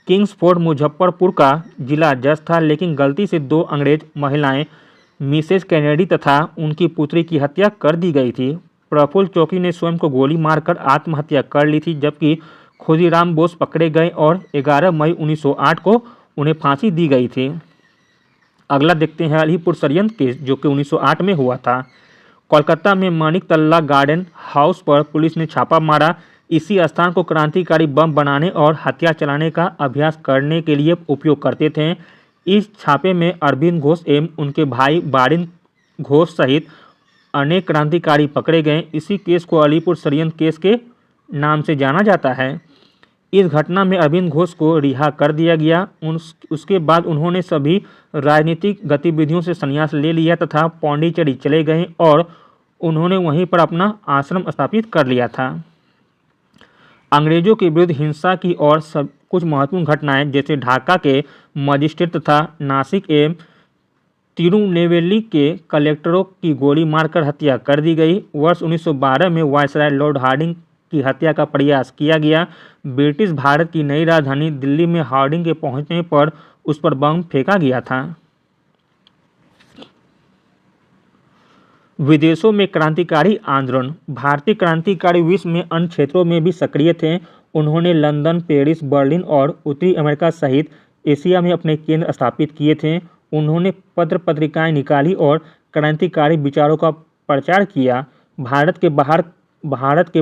किंग्सफोर्ड मुजफ्फरपुर का जिला जज था, लेकिन गलती से 2 अंग्रेज महिलाएं मिसेस कैनेडी तथा उनकी पुत्री की हत्या कर दी गई थी। प्रफुल्ल चौकी ने स्वयं को गोली मारकर आत्महत्या कर ली थी, जबकि खुदीराम बोस पकड़े गए और 11 मई 1908 को उन्हें फांसी दी गई थी। अगला देखते हैं अलीपुर षड्यंत्र केस, जो कि 1908 में हुआ था। कोलकाता में मानिक तल्ला गार्डन हाउस पर पुलिस ने छापा मारा। इसी स्थान को क्रांतिकारी बम बनाने और हथियार चलाने का अभ्यास करने के लिए उपयोग करते थे। इस छापे में अरविंद घोष एवं उनके भाई बारिंद घोष सहित अनेक क्रांतिकारी पकड़े गए। इसी केस को अलीपुर षड्यंत्र केस के नाम से जाना जाता है। इस घटना में अरविंद घोष को रिहा कर दिया गया। उसके बाद उन्होंने सभी राजनीतिक गतिविधियों से संन्यास ले लिया तथा पौंडीचेरी चले गए और उन्होंने वहीं पर अपना आश्रम स्थापित कर लिया था। अंग्रेजों के विरुद्ध हिंसा की और सब कुछ महत्वपूर्ण घटनाएं, जैसे ढाका के मजिस्ट्रेट तथा नासिक एवं तिरुनेलवेली के कलेक्टरों की गोली मारकर हत्या कर दी गई। वर्ष 1912 में वायसराय लॉर्ड हार्डिंग की हत्या का प्रयास किया गया। ब्रिटिश भारत की नई राजधानी दिल्ली में हार्डिंग के पहुंचने पर उस पर बम फेंका गया था। विदेशों में क्रांतिकारी आंदोलन। भारतीय क्रांतिकारी विश्व में अन्य क्षेत्रों में भी सक्रिय थे। उन्होंने लंदन, पेरिस, बर्लिन और उत्तरी अमेरिका सहित एशिया में अपने केंद्र स्थापित किए थे। उन्होंने पत्र पत्रिकाएं निकाली और क्रांतिकारी विचारों का प्रचार किया। भारत के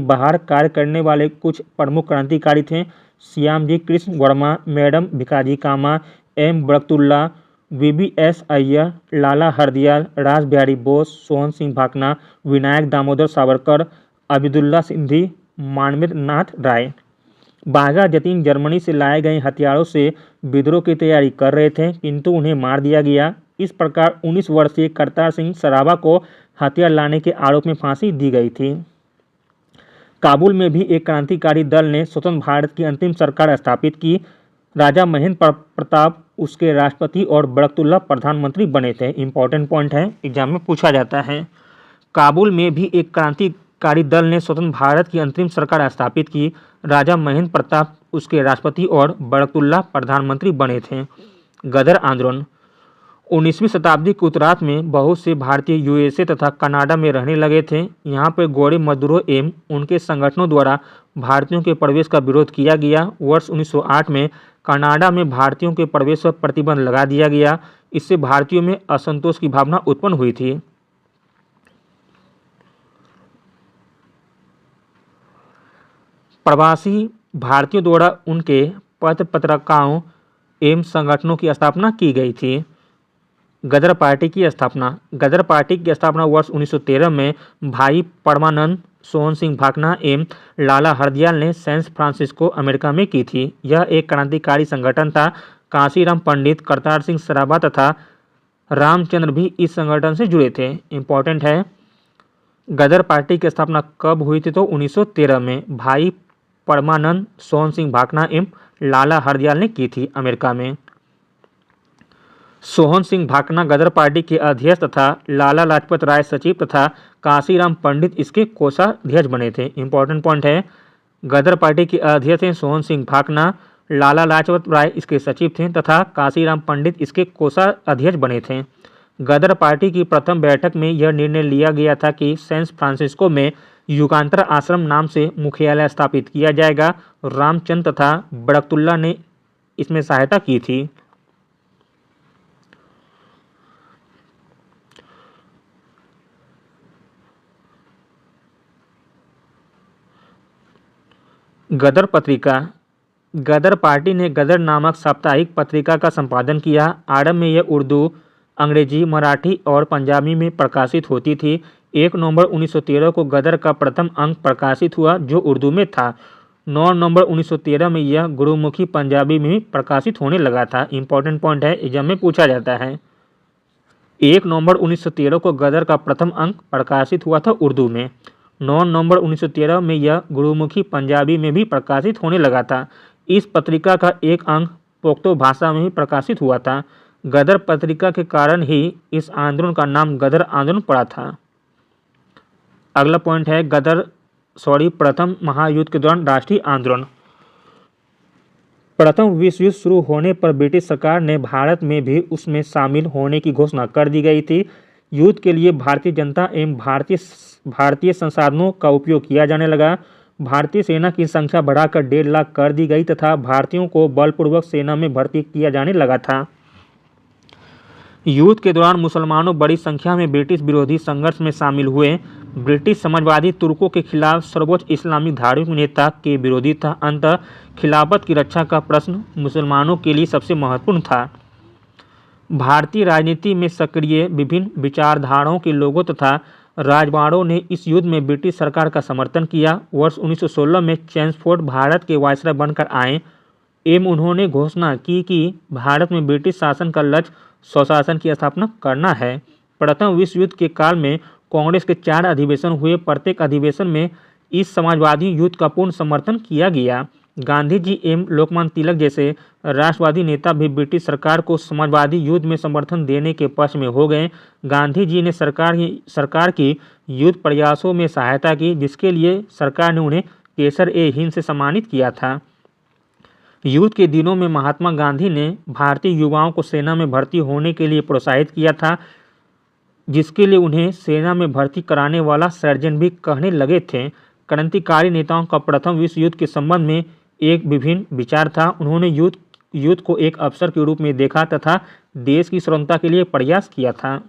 बाहर कार्य करने वाले कुछ प्रमुख क्रांतिकारी थे, श्यामजी कृष्ण वर्मा, मैडम भिकाजी कामा, एम बरकतुल्ला, VBS अय्यर, लाला हरदयाल, रास बिहारी बोस, सोहन सिंह भाकना, विनायक दामोदर सावरकर, अब्दुल्ला सिंधी, मानवेंद्र नाथ राय। बाघा जतीन जर्मनी से लाए गए हथियारों से विद्रोह की तैयारी कर रहे थे, किंतु उन्हें मार दिया गया। इस प्रकार 19 वर्षीय करतार सिंह सराबा को हथियार लाने के आरोप में फांसी दी गई थी। काबुल में भी एक क्रांतिकारी दल ने स्वतंत्र भारत की अंतिम सरकार स्थापित की। राजा महेंद्र प्रताप उसके राष्ट्रपति और बरकतुल्ला प्रधानमंत्री बने थे। इंपॉर्टेंट पॉइंट है, एग्जाम में पूछा जाता है। काबुल में भी एक क्रांतिकारी दल ने स्वतंत्र भारत की अंतिम सरकार स्थापित की। राजा महेंद्र प्रताप उसके राष्ट्रपति और बरकतुल्ला प्रधानमंत्री बने थे। गदर आंदोलन। 19वीं शताब्दी के उत्तरार्ध में बहुत से भारतीय USA तथा कनाडा में रहने लगे थे। यहाँ पर गोरे मजदूरों एवं उनके संगठनों द्वारा भारतीयों के प्रवेश का विरोध किया गया। वर्ष 1908 में कनाडा में भारतीयों के प्रवेश पर प्रतिबंध लगा दिया गया। इससे भारतीयों में असंतोष की भावना उत्पन्न हुई थी। प्रवासी भारतीयों द्वारा उनके पत्र पत्रिकाओं एवं संगठनों की स्थापना की गई थी। गदर पार्टी की स्थापना। गदर पार्टी की स्थापना वर्ष 1913 में भाई परमानंद, सोहन सिंह भाकना एवं लाला हरदयाल ने सैन फ्रांसिस्को अमेरिका में की थी। यह एक क्रांतिकारी संगठन था। कांशीराम पंडित, करतार सिंह सराबा तथा रामचंद्र भी इस संगठन से जुड़े थे। इंपॉर्टेंट है, गदर पार्टी की स्थापना कब हुई थी? तो 1913 में भाई परमानंद, सोहन सिंह भाकना एवं लाला हरदयाल ने की थी अमेरिका में। सोहन सिंह भाकना गदर पार्टी के अध्यक्ष तथा लाला लाजपत राय सचिव तथा कांशीराम पंडित इसके कोषाध्यक्ष बने थे। इंपॉर्टेंट पॉइंट है, गदर पार्टी के अध्यक्ष थे सोहन सिंह भाकना, लाला लाजपत राय इसके सचिव थे तथा कांशीराम पंडित इसके कोषाध्यक्ष बने थे। गदर पार्टी की प्रथम बैठक में यह निर्णय लिया गया था कि सैन फ्रांसिस्को में युगांतर आश्रम नाम से मुख्यालय स्थापित किया जाएगा। रामचंद्र तथा बरकतुल्ला ने इसमें सहायता की थी। गदर पत्रिका, गदर पार्टी ने गदर नामक साप्ताहिक पत्रिका का संपादन किया। आरंभ में यह उर्दू, अंग्रेजी, मराठी और पंजाबी में प्रकाशित होती थी। 1 नवंबर 1913 को गदर का प्रथम अंक प्रकाशित हुआ जो उर्दू में था। 9 नवंबर 1913 में यह गुरुमुखी पंजाबी में प्रकाशित होने लगा था। इंपॉर्टेंट पॉइंट है, एग्जाम में पूछा जाता है। 1 नवंबर 1913 को गदर का प्रथम अंक प्रकाशित हुआ था उर्दू में। 9 नवंबर 1913 में यह गुरुमुखी पंजाबी में भी प्रकाशित होने लगा था। इस पत्रिका का एक अंक पोख्तो भाषा में भी प्रकाशित हुआ था। गदर पत्रिका के कारण ही इस आंदोलन का नाम गदर आंदोलन पड़ा था। अगला पॉइंट है प्रथम महायुद्ध के दौरान राष्ट्रीय आंदोलन। प्रथम विश्व युद्ध शुरू होने पर ब्रिटिश सरकार ने भारत में भी उसमें शामिल होने की घोषणा कर दी गई थी। युद्ध के लिए भारतीय जनता एवं भारतीय संसाधनों का उपयोग किया जाने लगा। भारतीय सेना की संख्या बढ़ाकर 1.5 लाख कर दी गई तथा भारतीयों को बलपूर्वक सेना में भर्ती किया जाने लगा था। युद्ध के दौरान मुसलमानों बड़ी संख्या में ब्रिटिश विरोधी संघर्ष में शामिल हुए। ब्रिटिश समाजवादी तुर्कों के खिलाफ सर्वोच्च इस्लामिक धार्मिक नेता के विरोधी था। अंततः खिलाफत की रक्षा का प्रश्न मुसलमानों के लिए सबसे महत्वपूर्ण था। भारतीय राजनीति में सक्रिय विभिन्न विचारधाराओं के लोगों तथा राजवाड़ों ने इस युद्ध में ब्रिटिश सरकार का समर्थन किया। वर्ष 1916 में चैम्सफोर्ड भारत के वायसराय बनकर आए एवं उन्होंने घोषणा की कि भारत में ब्रिटिश शासन का लक्ष्य स्वशासन की स्थापना करना है। प्रथम विश्व युद्ध के काल में कांग्रेस के 4 अधिवेशन हुए। प्रत्येक अधिवेशन में इस समाजवादी युद्ध का पूर्ण समर्थन किया गया। गांधी जी एवं लोकमान्य तिलक जैसे राष्ट्रवादी नेता भी ब्रिटिश सरकार को समाजवादी युद्ध में समर्थन देने के पक्ष में हो गए। गांधी जी ने सरकार की युद्ध प्रयासों में सहायता की, जिसके लिए सरकार ने उन्हें केसर-ए-हिंद से सम्मानित किया था। युद्ध के दिनों में महात्मा गांधी ने भारतीय युवाओं को सेना में भर्ती होने के लिए प्रोत्साहित किया था, जिसके लिए उन्हें सेना में भर्ती कराने वाला सर्जन भी कहने लगे थे। क्रांतिकारी नेताओं का प्रथम विश्व युद्ध के संबंध में एक विभिन्न विचार था। उन्होंने युद्ध को एक अवसर के रूप में देखा तथा देश की स्वतंत्रता के लिए प्रयास किया था।